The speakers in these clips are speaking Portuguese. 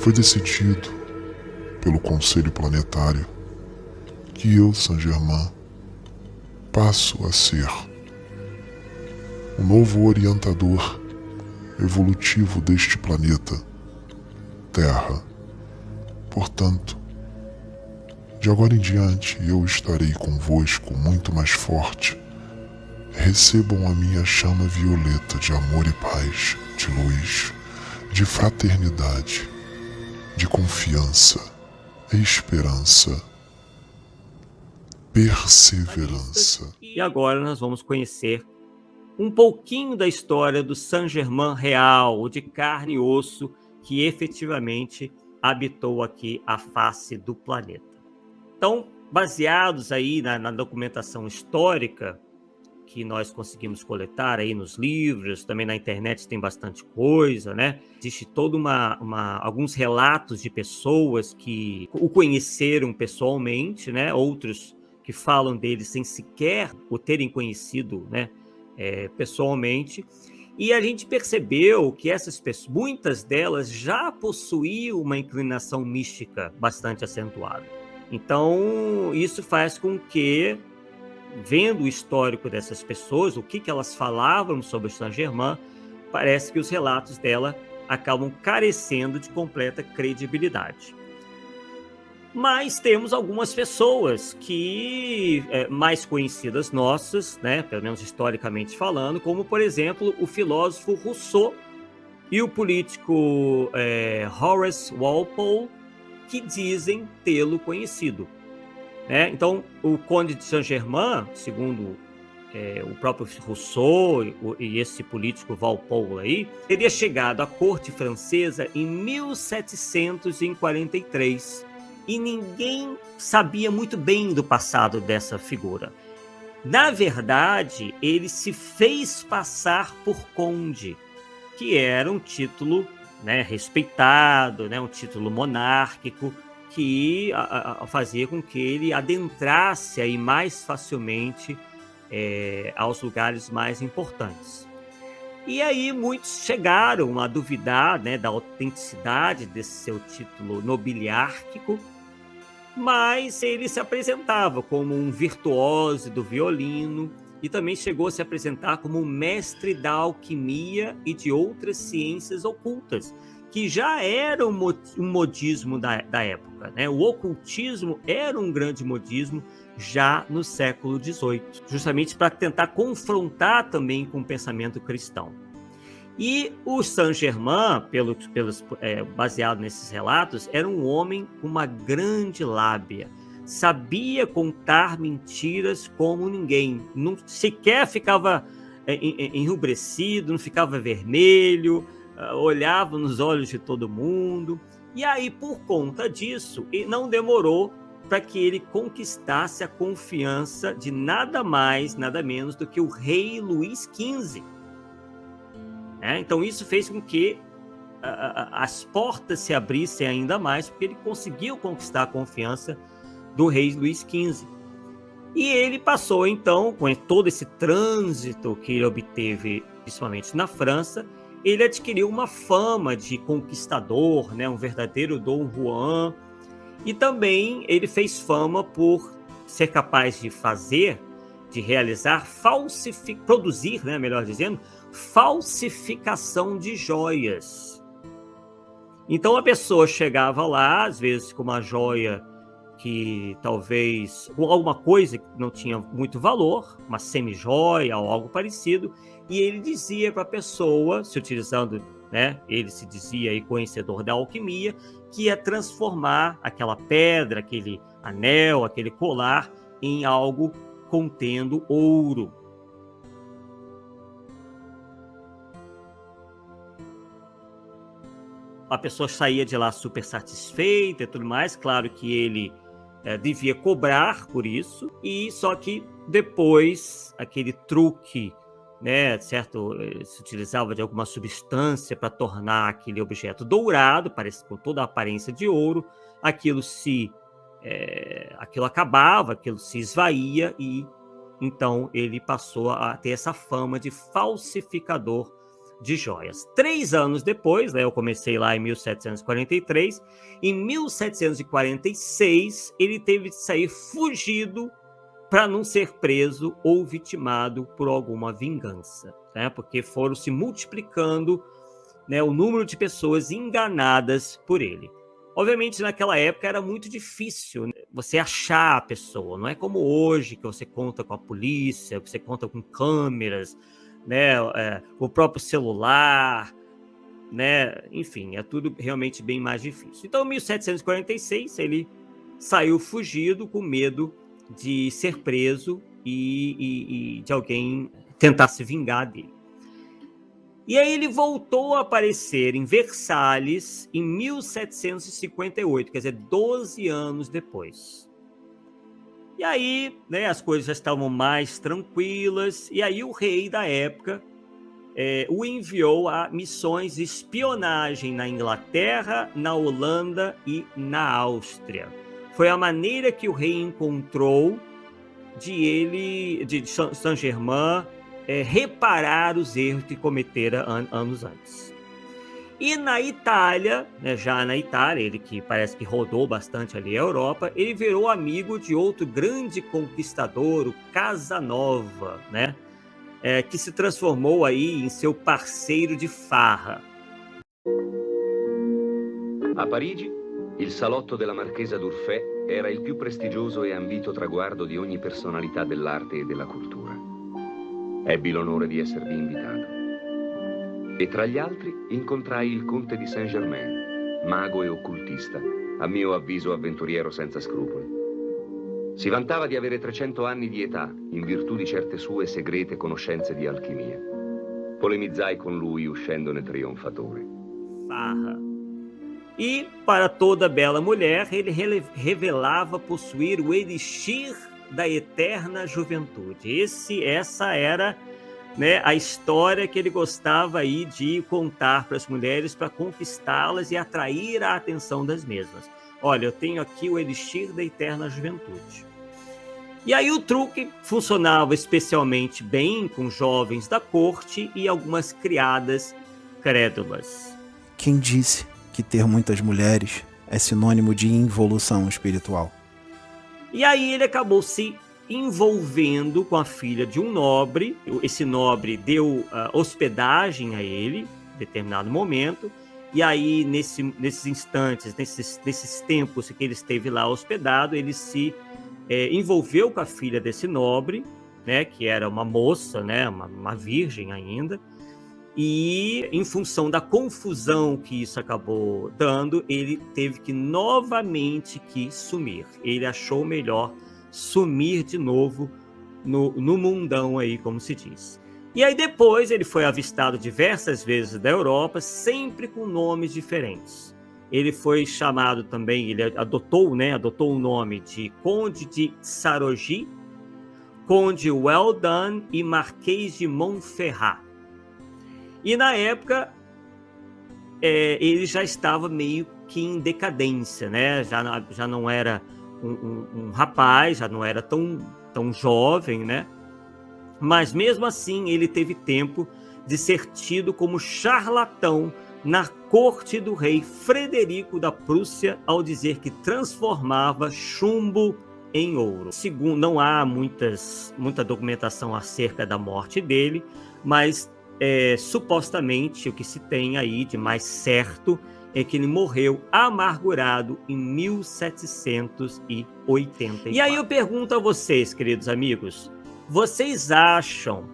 Foi decidido pelo Conselho Planetário que eu, Saint-Germain, passo a ser o novo orientador evolutivo deste planeta, Terra. Portanto, de agora em diante eu estarei convosco muito mais forte. Recebam a minha chama violeta de amor e paz, de luz, de fraternidade, de confiança, esperança, perseverança. E agora nós vamos conhecer um pouquinho da história do Saint-Germain real, o de carne e osso, que efetivamente habitou aqui a face do planeta. Então, baseados aí na documentação histórica que nós conseguimos coletar aí nos livros, também na internet tem bastante coisa, né? Existe toda alguns relatos de pessoas que o conheceram pessoalmente, né? Outros que falam dele sem sequer o terem conhecido, né? Pessoalmente. E a gente percebeu que essas pessoas, muitas delas já possuíam uma inclinação mística bastante acentuada. Então, isso faz com que, vendo o histórico dessas pessoas, o que elas falavam sobre Saint-Germain, parece que os relatos dela acabam carecendo de completa credibilidade. Mas temos algumas pessoas que, mais conhecidas nossas, né, pelo menos historicamente falando, como, por exemplo, o filósofo Rousseau e o político Horace Walpole, que dizem tê-lo conhecido. Então, o Conde de Saint-Germain, segundo o próprio Rousseau e esse político Walpole aí, teria chegado à corte francesa em 1743 e ninguém sabia muito bem do passado dessa figura. Na verdade, ele se fez passar por conde, que era um título, né, respeitado, né, um título monárquico, que fazia com que ele adentrasse aí mais facilmente aos lugares mais importantes. E aí muitos chegaram a duvidar, né, da autenticidade desse seu título nobiliárquico, mas ele se apresentava como um virtuoso do violino e também chegou a se apresentar como um mestre da alquimia e de outras ciências ocultas, que já era um modismo da época, né? O ocultismo era um grande modismo já no século XVIII, justamente para tentar confrontar também com o pensamento cristão. E o Saint-Germain, baseado nesses relatos, era um homem com uma grande lábia. Sabia contar mentiras como ninguém. Não sequer ficava enrubrecido, não ficava vermelho, olhava nos olhos de todo mundo. E aí, por conta disso, não demorou para que ele conquistasse a confiança de nada mais, nada menos do que o rei Luís XV. Então isso fez com que as portas se abrissem ainda mais, porque ele conseguiu conquistar a confiança do rei Luís XV. E ele passou, então, com todo esse trânsito que ele obteve, principalmente na França, ele adquiriu uma fama de conquistador, né, um verdadeiro Dom Juan, e também ele fez fama por ser capaz de realizar, produzir, né, melhor dizendo, falsificação de joias. Então a pessoa chegava lá, às vezes com uma joia que talvez, com alguma coisa que não tinha muito valor, uma semi-joia ou algo parecido, e ele dizia para a pessoa, se utilizando, né, ele se dizia aí conhecedor da alquimia, que ia transformar aquela pedra, aquele anel, aquele colar em algo contendo ouro. A pessoa saía de lá super satisfeita e tudo mais. Claro que ele devia cobrar por isso, e só que depois aquele truque, né, certo, se utilizava de alguma substância para tornar aquele objeto dourado, parece com toda a aparência de ouro, aquilo acabava, aquilo se esvaía, e então ele passou a ter essa fama de falsificador de joias. 3 anos depois, né, eu comecei lá em 1743, em 1746 ele teve de sair fugido para não ser preso ou vitimado por alguma vingança, né, porque foram se multiplicando, né, o número de pessoas enganadas por ele. Obviamente, naquela época era muito difícil, né, você achar a pessoa. Não é como hoje, que você conta com a polícia, que você conta com câmeras, né, o próprio celular, né, enfim, é tudo realmente bem mais difícil. Então, em 1746, ele saiu fugido com medo de ser preso e de alguém tentar se vingar dele. E aí ele voltou a aparecer em Versalhes em 1758, quer dizer, 12 anos depois. E aí, né, as coisas já estavam mais tranquilas, e aí o rei da época o enviou a missões de espionagem na Inglaterra, na Holanda e na Áustria. Foi a maneira que o rei encontrou de Saint-Germain reparar os erros que cometera anos antes. E na Itália, né, já na Itália, ele que parece que rodou bastante ali a Europa, ele virou amigo de outro grande conquistador, o Casanova, né, que se transformou aí em seu parceiro de farra. A Parigi, il salotto della Marchesa d'Urfé era il più prestigioso e ambito traguardo di ogni personalità dell'arte e della cultura. Ebbi l'onore di esservi invitato. E tra gli altri incontrai il conte di Saint-Germain, mago e occultista, a mio avviso avventuriero senza scrupoli. Si vantava di avere 300 anni di età, in virtù di certe sue segrete conoscenze di alchimia. Polemizzai con lui uscendone trionfatore. Farra. E, para toda bela mulher, ele revelava possuir o elixir da eterna juventude. Essa era, né, a história que ele gostava aí de contar para as mulheres, para conquistá-las e atrair a atenção das mesmas. Olha, eu tenho aqui o elixir da eterna juventude. E aí o truque funcionava especialmente bem com jovens da corte e algumas criadas crédulas. Quem disse que ter muitas mulheres é sinônimo de involução espiritual? E aí ele acabou se envolvendo com a filha de um nobre. Esse nobre deu hospedagem a ele em determinado momento. E aí, nesses instantes, nesses tempos que ele esteve lá hospedado, ele se envolveu com a filha desse nobre, né, que era uma moça, né, uma virgem ainda. E, em função da confusão que isso acabou dando, ele teve que novamente sumir. Ele achou melhor sumir de novo no mundão aí, como se diz. E aí depois ele foi avistado diversas vezes da Europa, sempre com nomes diferentes. Ele foi chamado também, ele adotou o nome de Conde de Sarrogy, Conde Weldon e Marquês de Montferrat. E na época ele já estava meio que em decadência, né? Já não era um rapaz, já não era tão jovem, né? Mas mesmo assim ele teve tempo de ser tido como charlatão na corte do rei Frederico da Prússia, ao dizer que transformava chumbo em ouro. Segundo, não há muita documentação acerca da morte dele, mas supostamente o que se tem aí de mais certo é que ele morreu amargurado em 1784. E aí eu pergunto a vocês, queridos amigos, vocês acham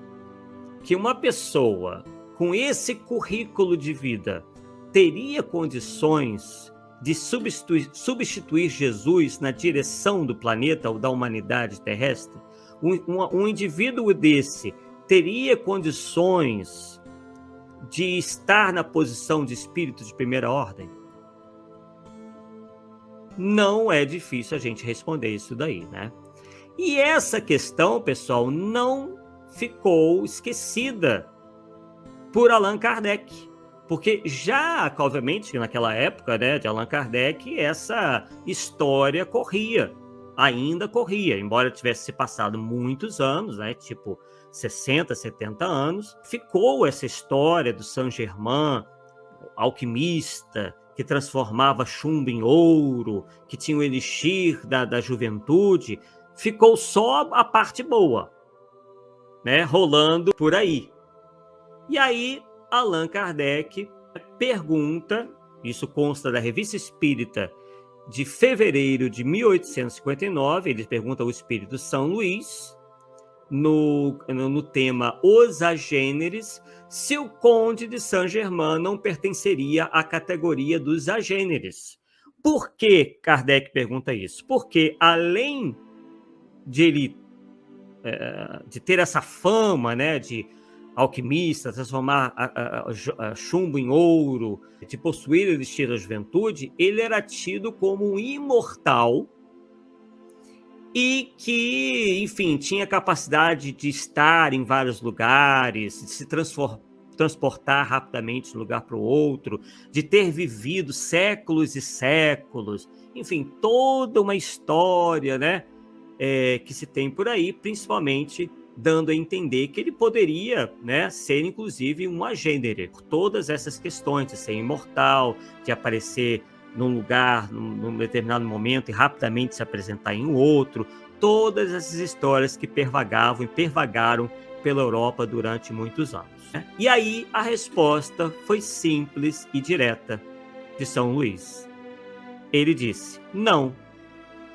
que uma pessoa com esse currículo de vida teria condições de substituir Jesus na direção do planeta ou da humanidade terrestre? Um indivíduo desse teria condições de estar na posição de espírito de primeira ordem? Não é difícil a gente responder isso daí, né? E essa questão, pessoal, não ficou esquecida por Allan Kardec, porque já, obviamente, naquela época, né, de Allan Kardec, essa história corria ainda corria, embora tivesse se passado muitos anos, né, tipo 60, 70 anos, ficou essa história do Saint-Germain, alquimista, que transformava chumbo em ouro, que tinha o elixir da juventude, ficou só a parte boa, né, rolando por aí. E aí, Allan Kardec pergunta, isso consta da Revista Espírita de fevereiro de 1859, ele pergunta ao espírito São Luís, no tema Os Agêneres, se o Conde de Saint-Germain não pertenceria à categoria dos agêneres. Por que Kardec pergunta isso? Porque, além de ele de ter essa fama, né, de alquimista, transformar chumbo em ouro, de possuir o elixir da juventude, ele era tido como um imortal e que, enfim, tinha capacidade de estar em vários lugares, de se transportar rapidamente de um lugar para o outro, de ter vivido séculos e séculos, enfim, toda uma história, né, que se tem por aí, principalmente dando a entender que ele poderia, né, ser inclusive um agênere, por todas essas questões de ser imortal, de aparecer num lugar, num determinado momento e rapidamente se apresentar em um outro, todas essas histórias que pervagaram pela Europa durante muitos anos, né? E aí a resposta foi simples e direta de São Luís. Ele disse: não,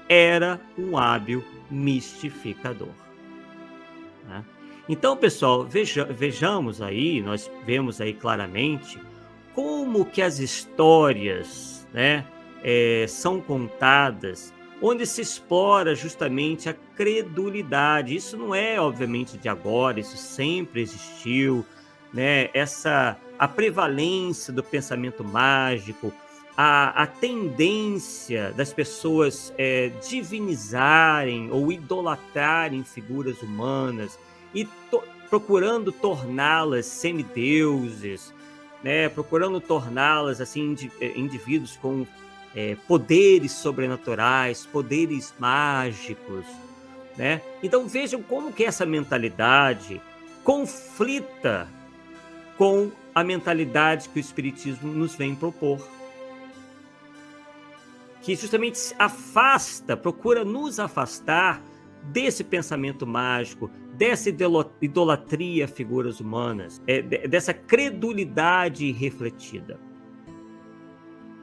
era um hábil mistificador. Então, pessoal, vejamos aí, nós vemos aí claramente como que as histórias, né, são contadas, onde se explora justamente a credulidade. Isso não é, obviamente, de agora, isso sempre existiu, né? A prevalência do pensamento mágico, a tendência das pessoas divinizarem ou idolatrarem figuras humanas e procurando torná-las semideuses, né, procurando torná-las assim, indivíduos com poderes sobrenaturais, poderes mágicos, né? Então vejam como que essa mentalidade conflita com a mentalidade que o Espiritismo nos vem propor, que justamente se afasta, procura nos afastar desse pensamento mágico, dessa idolatria a figuras humanas, dessa credulidade irrefletida.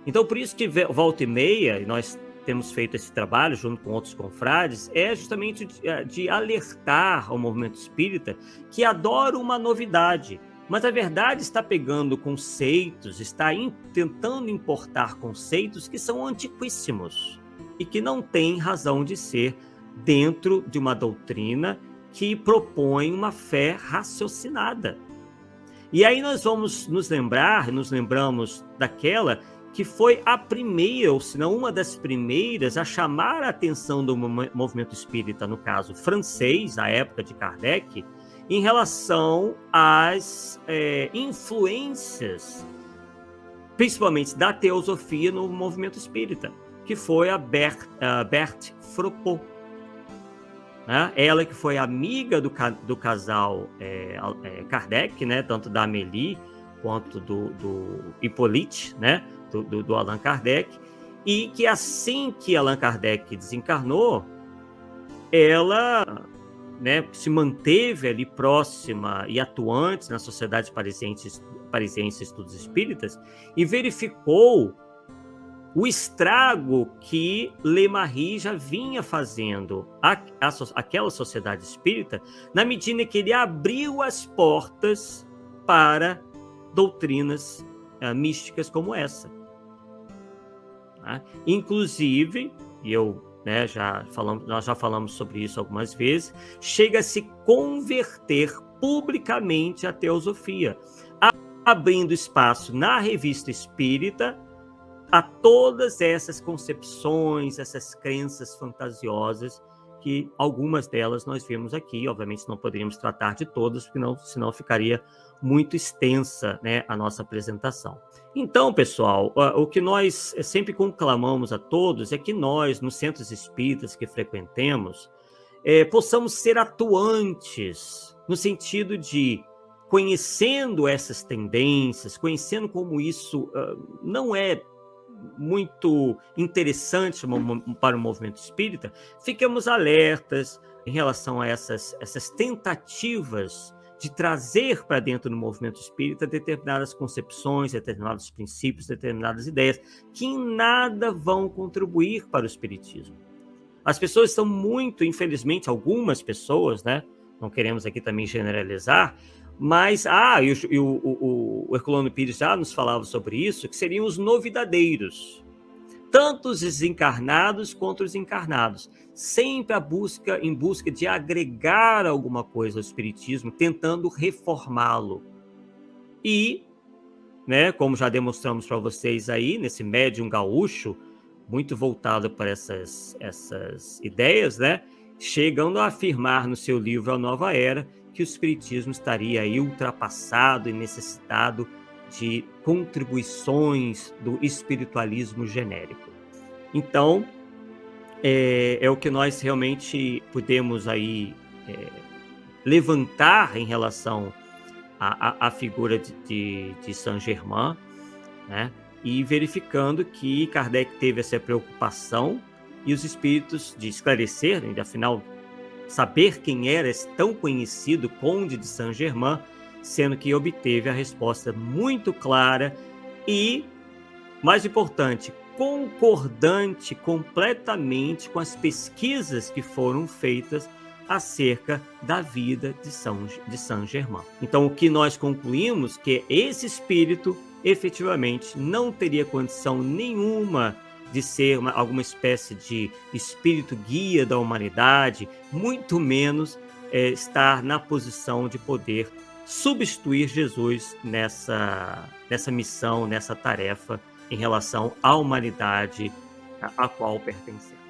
Então, por isso que volta e meia, e nós temos feito esse trabalho junto com outros confrades, é justamente de alertar ao movimento espírita que adora uma novidade, mas a verdade está pegando conceitos, está tentando importar conceitos que são antiquíssimos e que não têm razão de ser dentro de uma doutrina que propõe uma fé raciocinada. E aí nós vamos nos lembramos daquela que foi a primeira, ou se não uma das primeiras, a chamar a atenção do movimento espírita, no caso francês, à época de Kardec, em relação às influências, principalmente da teosofia no movimento espírita, que foi a Berthe Frappeau. Né? Ela que foi amiga do casal Kardec, né? Tanto da Amélie quanto do Hippolyte, né? do Allan Kardec, e que assim que Allan Kardec desencarnou, ela, né, se manteve ali próxima e atuante na Sociedade Parisiense Estudos Espíritas e verificou o estrago que Le Marie já vinha fazendo àquela sociedade espírita, na medida que ele abriu as portas para doutrinas místicas como essa. Inclusive, nós já falamos sobre isso algumas vezes, chega a se converter publicamente à teosofia, abrindo espaço na Revista Espírita a todas essas concepções, essas crenças fantasiosas que algumas delas nós vimos aqui. Obviamente não poderíamos tratar de todas, porque senão ficaria muito extensa, né, a nossa apresentação. Então, pessoal, o que nós sempre conclamamos a todos é que nós, nos centros espíritas que frequentemos, possamos ser atuantes, no sentido de, conhecendo essas tendências, conhecendo como isso não é muito interessante para o movimento espírita, fiquemos alertas em relação a essas tentativas de trazer para dentro do movimento espírita determinadas concepções, determinados princípios, determinadas ideias, que em nada vão contribuir para o espiritismo. As pessoas estão muito, infelizmente, algumas pessoas, né? Não queremos aqui também generalizar, mas, o Herculano Pires já nos falava sobre isso, que seriam os novidadeiros. Tanto os desencarnados quanto os encarnados. Sempre em busca de agregar alguma coisa ao espiritismo, tentando reformá-lo. E, né, como já demonstramos para vocês aí, nesse médium gaúcho, muito voltado para essas ideias, né, chegando a afirmar no seu livro A Nova Era, que o espiritismo estaria aí ultrapassado e necessitado de contribuições do espiritualismo genérico. Então, é o que nós realmente podemos aí levantar em relação à figura de Saint-Germain, né? E verificando que Kardec teve essa preocupação e os espíritos de esclarecer, né, afinal, saber quem era esse tão conhecido Conde de Saint-Germain, sendo que obteve a resposta muito clara e, mais importante, concordante completamente com as pesquisas que foram feitas acerca da vida de Saint-Germain. Então, o que nós concluímos que esse espírito efetivamente não teria condição nenhuma de ser alguma espécie de espírito guia da humanidade, muito menos estar na posição de poder substituir Jesus nessa missão, nessa tarefa em relação à humanidade a qual pertencemos.